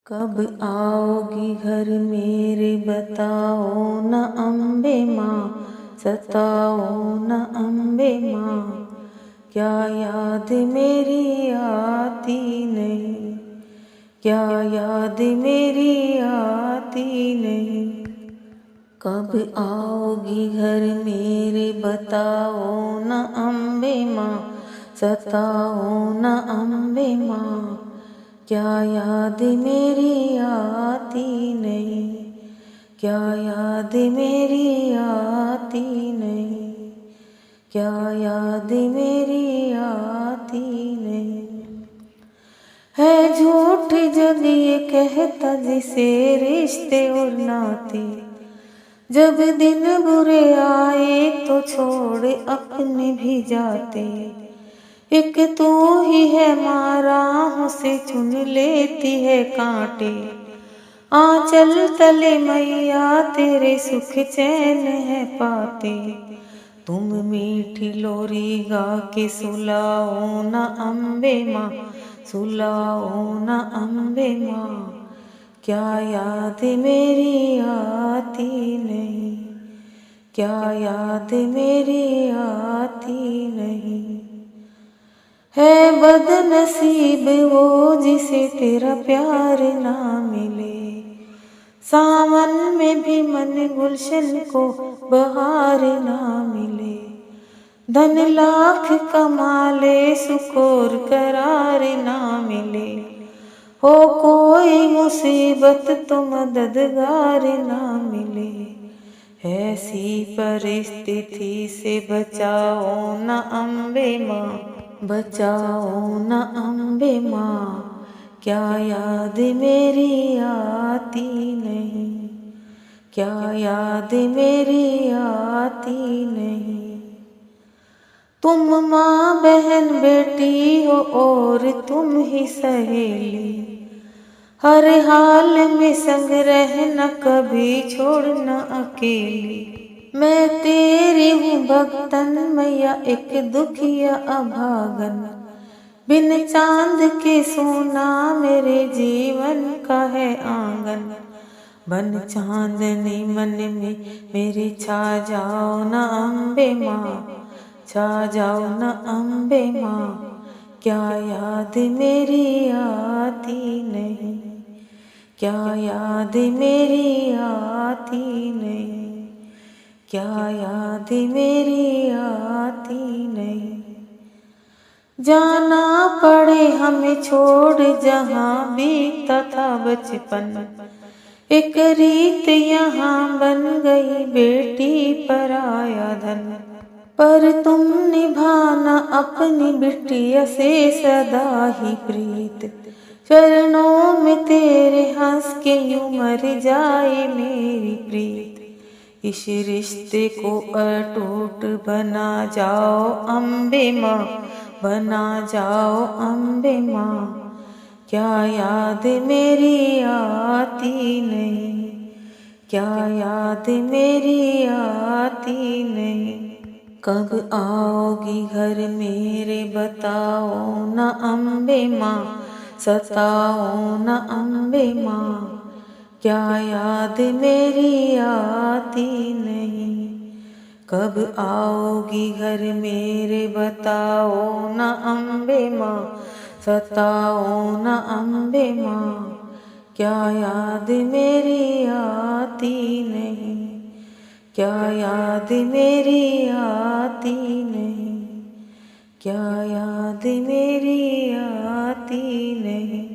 कब आओगी घर मेरे बताओ न अम्बे माँ, सताओ न अम्बे माँ। क्या याद मेरी आती नहीं, क्या याद मेरी आती नहीं। कब आओगी घर मेरे बताओ न अम्बे माँ, सताओ न अम्बे माँ। क्या याद मेरी आती नहीं, क्या याद मेरी आती नहीं, क्या याद मेरी आती नहीं। है झूठ जग ये कहता जिसे रिश्ते और नाते, जब दिन बुरे आए तो छोड़ अपने भी जाते। एक तू ही है माँ से चुन लेती है कांटे, आंचल तले मैया तेरे सुख चैन है पाते। तुम मीठी लोरी गा के सुलाओ न अम्बे माँ, सुलाओ न अम्बे माँ। क्या याद मेरी आती नहीं, क्या याद मेरी आती नहीं। है बदनसीब वो जिसे तेरा प्यार ना मिले, सावन में भी मन गुलशन को बहार ना मिले। धन लाख कमा ले सुकोर करार ना मिले, हो कोई मुसीबत तो मददगार ना मिले। ऐसी परिस्थिति से बचाओ न अम्बे माँ, बचाओ न अम्बे माँ। क्या याद मेरी आती नहीं, क्या याद मेरी आती नहीं। तुम माँ बहन बेटी हो और तुम ही सहेली, हर हाल में संग रहना कभी छोड़ना अकेली। मैं तेरी हूँ भक्तन मैया एक दुखिया अभागन, बिन चांद के सोना मेरे जीवन का है आंगन। बन चांदनी मन में मेरे छा जाओ न अम्बे माँ, छा जाओ न अम्बे माँ। क्या याद मेरी आती नहीं, क्या याद मेरी आती नहीं, क्या याद मेरी आती नहीं। जाना पड़े हमें छोड़ जहाँ बीता था बचपन, एक रीत यहाँ बन गई बेटी पराया धन। पर तुम निभाना अपनी बिटिया से सदा ही प्रीत, चरणों में तेरे हंस के यूं मर जाए मेरी प्रीत। इस रिश्ते को अटूट बना जाओ अम्बे माँ, बना जाओ अम्बे माँ। क्या याद मेरी आती नहीं, क्या याद मेरी आती नहीं। कब आओगी घर मेरे बताओ न अम्बे माँ, सताओ न अम्बे माँ। क्या याद मेरी आती नहीं। कब आओगी घर मेरे बताओ न अम्बे माँ, सताओ न अम्बे माँ। क्या याद मेरी आती नहीं, क्या याद मेरी आती नहीं, क्या याद मेरी आती नहीं।